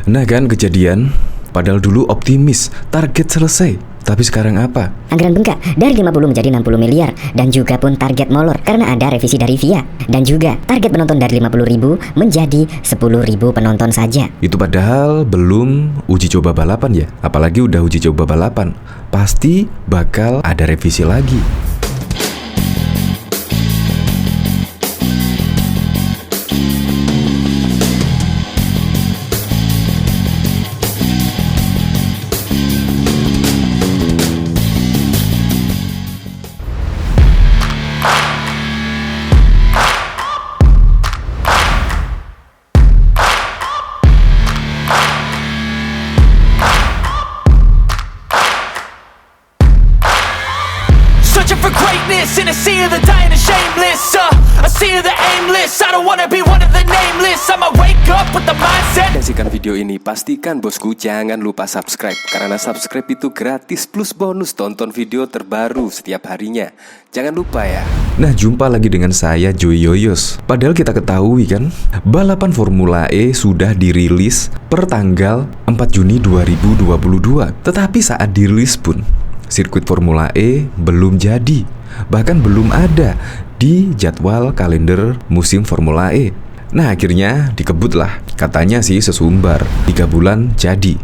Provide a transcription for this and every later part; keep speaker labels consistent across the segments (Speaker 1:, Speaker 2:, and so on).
Speaker 1: Nah kan kejadian, padahal dulu optimis, target selesai. Tapi sekarang apa?
Speaker 2: Anggaran bengkak dari 50 menjadi 60 miliar. Dan juga pun target molor karena ada revisi dari VIA. Dan juga target penonton dari 50.000 menjadi 10.000 penonton saja.
Speaker 1: Itu padahal belum uji coba balapan ya. Apalagi udah uji coba balapan, pasti bakal ada revisi lagi.
Speaker 3: Searching for greatness in a sea of the dying and shameless, a sea of the aimless. I don't wanna be one of the nameless. I'ma wake up with the mindset.
Speaker 4: Saksikan video ini, pastikan bosku jangan lupa subscribe. Karena subscribe itu gratis plus bonus tonton video terbaru setiap harinya. Jangan lupa ya.
Speaker 1: Nah, jumpa lagi dengan saya Joy Yoyos. Padahal kita ketahui kan, balapan Formula E sudah dirilis per tanggal 4 Juni 2022. Tetapi saat dirilis pun sirkuit Formula E belum jadi, bahkan belum ada di jadwal kalender musim Formula E. Nah akhirnya dikebutlah, katanya sih sesumbar 3 bulan jadi.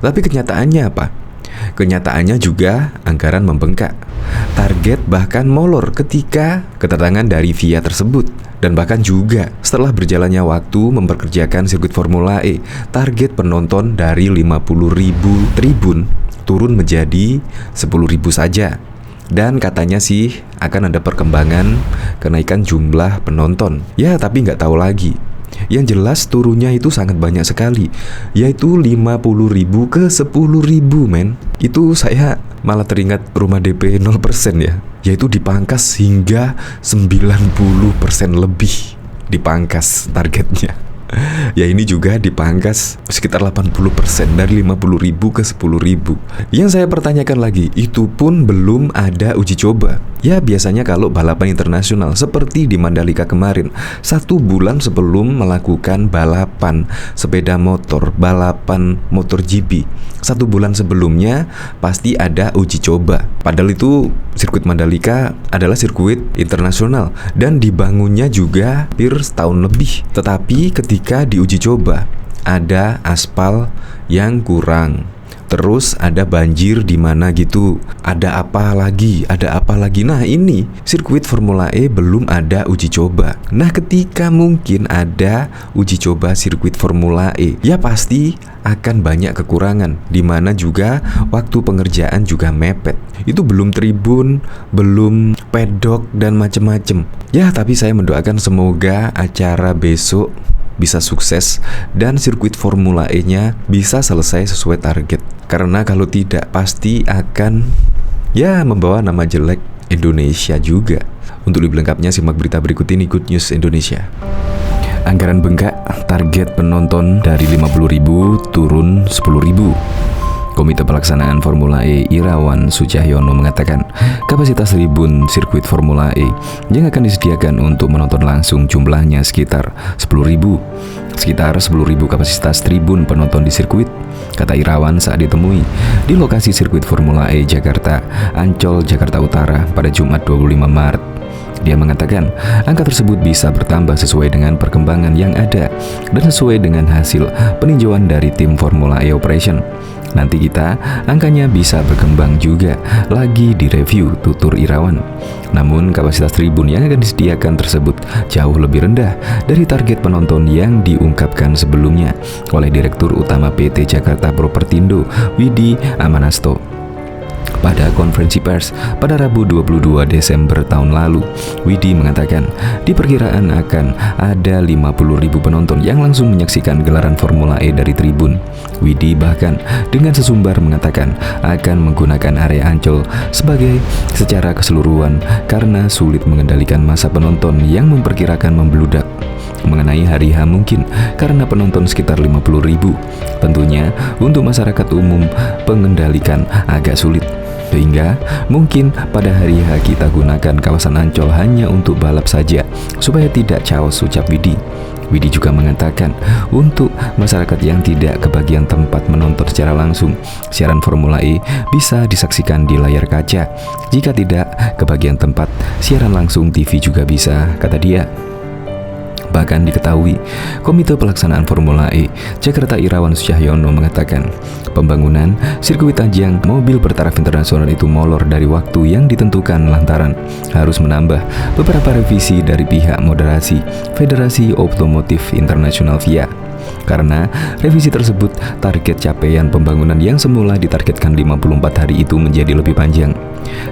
Speaker 1: Tapi kenyataannya apa? Kenyataannya juga anggaran membengkak, target bahkan molor ketika kedatangan dari VIA tersebut. Dan bahkan juga setelah berjalannya waktu memperkerjakan sirkuit Formula E, target penonton dari 50.000 tribun turun menjadi 10.000 saja. Dan katanya sih akan ada perkembangan kenaikan jumlah penonton. Ya tapi nggak tahu lagi. Yang jelas turunnya itu sangat banyak sekali, yaitu 50.000 ke 10.000 men. Itu saya malah teringat rumah DP 0% ya, yaitu dipangkas hingga 90% lebih, dipangkas targetnya. Ya ini juga dipangkas sekitar 80% dari 50.000 ke 10.000. Yang saya pertanyakan lagi, itu pun belum ada uji coba. Ya biasanya kalau balapan internasional seperti di Mandalika kemarin, 1 bulan sebelum melakukan balapan sepeda motor, balapan motor GP, 1 bulan sebelumnya pasti ada uji coba. Padahal itu sirkuit Mandalika adalah sirkuit internasional dan dibangunnya juga hampir setahun lebih. Tetapi ketika diuji coba ada aspal yang kurang, terus ada banjir di mana gitu, ada apa lagi. Nah ini sirkuit Formula E belum ada uji coba. Nah ketika mungkin ada uji coba sirkuit Formula E, ya pasti akan banyak kekurangan, di mana juga waktu pengerjaan juga mepet. Itu belum tribun, belum pedok dan macem-macem. Ya tapi saya mendoakan semoga acara besok bisa sukses dan sirkuit Formula E-nya bisa selesai sesuai target. Karena kalau tidak pasti akan ya membawa nama jelek Indonesia juga. Untuk lebih lengkapnya simak berita berikut ini, Good News Indonesia. Anggaran bengkak, target penonton dari 50.000 turun 10.000. Komite Pelaksanaan Formula E Irawan Sucahyono mengatakan kapasitas tribun sirkuit Formula E yang akan disediakan untuk menonton langsung jumlahnya sekitar 10.000. Sekitar 10.000 kapasitas tribun penonton di sirkuit, kata Irawan saat ditemui di lokasi sirkuit Formula E Jakarta, Ancol, Jakarta Utara pada Jumat 25 Maret. Dia mengatakan angka tersebut bisa bertambah sesuai dengan perkembangan yang ada dan sesuai dengan hasil peninjauan dari tim Formula E Operation. Nanti angkanya bisa berkembang juga lagi direview, tutur Irawan. Namun kapasitas tribun yang akan disediakan tersebut jauh lebih rendah dari target penonton yang diungkapkan sebelumnya oleh Direktur Utama PT Jakarta Propertindo, Widi Amanasto. Pada konferensi pers pada Rabu 22 Desember tahun lalu, Widi mengatakan diperkirakan akan ada 50.000 penonton yang langsung menyaksikan gelaran Formula E dari tribun. Widi bahkan dengan sesumbar mengatakan akan menggunakan area Ancol secara keseluruhan karena sulit mengendalikan masa penonton yang memperkirakan membludak. Mengenai hari H mungkin karena penonton sekitar 50.000. Tentunya untuk masyarakat umum pengendalikan agak sulit. Sehingga mungkin pada hari H kita gunakan kawasan Ancol hanya untuk balap saja supaya tidak chaos, ucap Widi. Widi juga mengatakan untuk masyarakat yang tidak kebagian tempat menonton secara langsung, siaran Formula E bisa disaksikan di layar kaca. Jika tidak kebagian tempat, siaran langsung TV juga bisa, kata dia. Bahkan diketahui, Komite Pelaksanaan Formula E Jakarta Irawan Sucahyono mengatakan pembangunan sirkuit ajang mobil bertaraf internasional itu molor dari waktu yang ditentukan lantaran harus menambah beberapa revisi dari pihak moderasi Federasi Otomotif Internasional FIA. Karena revisi tersebut, target capaian pembangunan yang semula ditargetkan 54 hari itu menjadi lebih panjang.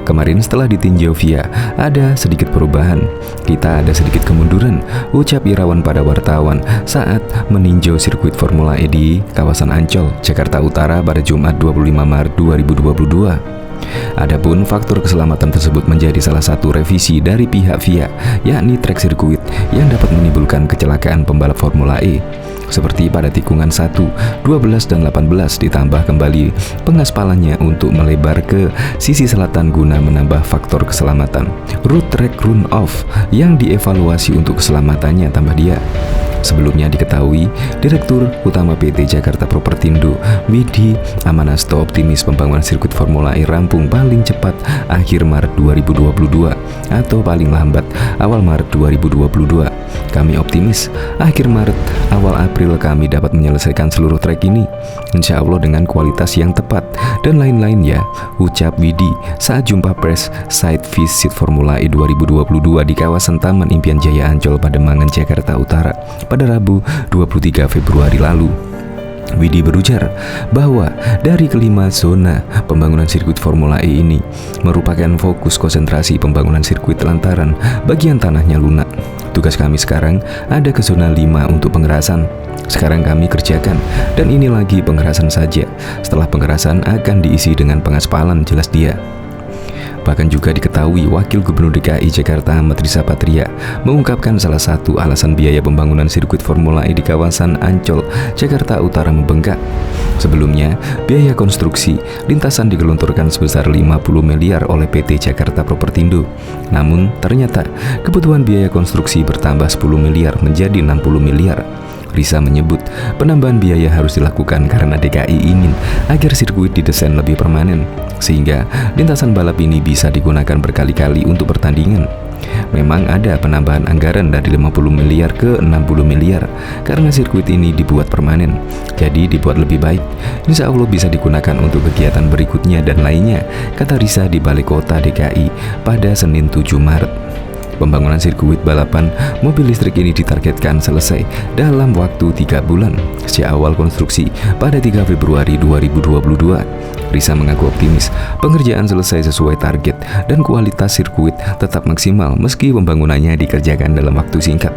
Speaker 1: Kemarin setelah ditinjau FIA, ada sedikit perubahan. Kita ada sedikit kemunduran, ucap Irawan pada wartawan saat meninjau sirkuit Formula E di kawasan Ancol, Jakarta Utara pada Jumat 25 Maret 2022. Adapun faktor keselamatan tersebut menjadi salah satu revisi dari pihak FIA, yakni trek sirkuit yang dapat menimbulkan kecelakaan pembalap Formula E. Seperti pada tikungan 1, 12, dan 18 ditambah kembali pengaspalannya untuk melebar ke sisi selatan guna menambah faktor keselamatan. Root track run-off yang dievaluasi untuk keselamatannya, tambah dia. Sebelumnya diketahui, Direktur Utama PT Jakarta Propertindo, Widi Amanasto, optimis pembangunan sirkuit Formula E rampung paling cepat akhir Maret 2022 atau paling lambat awal Maret 2022. Kami optimis akhir Maret, awal April kami dapat menyelesaikan seluruh trek ini, insya Allah dengan kualitas yang tepat dan lain-lain ya, ucap Widi saat jumpa pers site visit Formula E 2022 di kawasan Taman Impian Jaya Ancol Pademangan, Jakarta Utara pada Rabu 23 Februari lalu. Widi berujar bahwa dari kelima zona pembangunan sirkuit Formula E ini merupakan fokus konsentrasi pembangunan sirkuit lantaran bagian tanahnya lunak. Tugas kami sekarang ada ke zona 5 untuk pengerasan. Sekarang kami kerjakan, dan ini lagi pengerasan saja. Setelah pengerasan akan diisi dengan pengaspalan, jelas dia. Bahkan juga diketahui Wakil Gubernur DKI Jakarta Ahmad Riza Patria mengungkapkan salah satu alasan biaya pembangunan sirkuit Formula E di kawasan Ancol, Jakarta Utara membengkak. Sebelumnya, biaya konstruksi lintasan digelontorkan sebesar 50 miliar oleh PT Jakarta Propertindo. Namun, ternyata kebutuhan biaya konstruksi bertambah 10 miliar menjadi 60 miliar. Riza menyebut penambahan biaya harus dilakukan karena DKI ingin agar sirkuit didesain lebih permanen, sehingga lintasan balap ini bisa digunakan berkali-kali untuk pertandingan. Memang ada penambahan anggaran dari 50 miliar ke 60 miliar karena sirkuit ini dibuat permanen, jadi dibuat lebih baik. Insya Allah bisa digunakan untuk kegiatan berikutnya dan lainnya, kata Riza di Balai Kota DKI pada Senin 7 Maret. Pembangunan sirkuit balapan mobil listrik ini ditargetkan selesai dalam waktu 3 bulan sejak awal konstruksi pada 3 Februari 2022. Riza mengaku optimis pengerjaan selesai sesuai target dan kualitas sirkuit tetap maksimal meski pembangunannya dikerjakan dalam waktu singkat.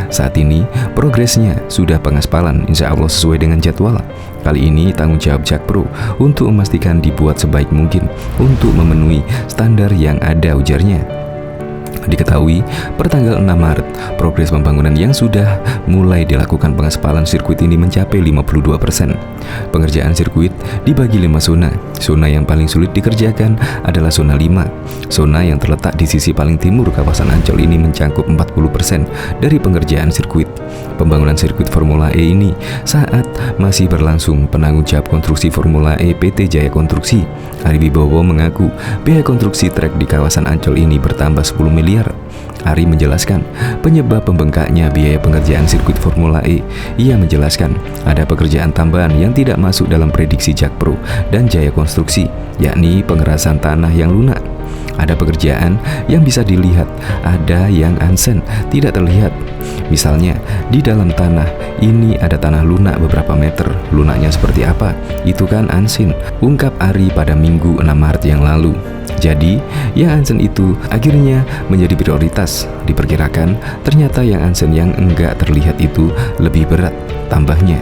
Speaker 1: Saat ini progresnya sudah pengaspalan, insya Allah sesuai dengan jadwal. Kali ini tanggung jawab Jakpro untuk memastikan dibuat sebaik mungkin untuk memenuhi standar yang ada, ujarnya. Diketahui, pertanggal 6 Maret, progres pembangunan yang sudah mulai dilakukan pengaspalan sirkuit ini mencapai 52%. Pengerjaan sirkuit dibagi 5 zona. Zona yang paling sulit dikerjakan adalah zona 5. Zona yang terletak di sisi paling timur kawasan Ancol ini mencangkup 40% dari pengerjaan sirkuit. Pembangunan sirkuit Formula E ini saat masih berlangsung, penanggung jawab konstruksi Formula E PT Jaya Konstruksi, Ari Wibowo, mengaku biaya konstruksi trek di kawasan Ancol ini bertambah 10 miliar. Ari menjelaskan penyebab pembengkaknya biaya pengerjaan sirkuit Formula E. Ia menjelaskan ada pekerjaan tambahan yang tidak masuk dalam prediksi Jakpro dan Jaya Konstruksi, yakni pengerasan tanah yang lunak. Ada pekerjaan yang bisa dilihat, ada yang ansen, tidak terlihat. Misalnya, di dalam tanah ini ada tanah lunak beberapa meter. Lunaknya seperti apa? Itu kan ansin, ungkap Ari pada Minggu 6 Maret yang lalu. Jadi, yang ansen itu akhirnya menjadi prioritas. Diperkirakan, ternyata yang ansen yang enggak terlihat itu lebih berat, tambahnya.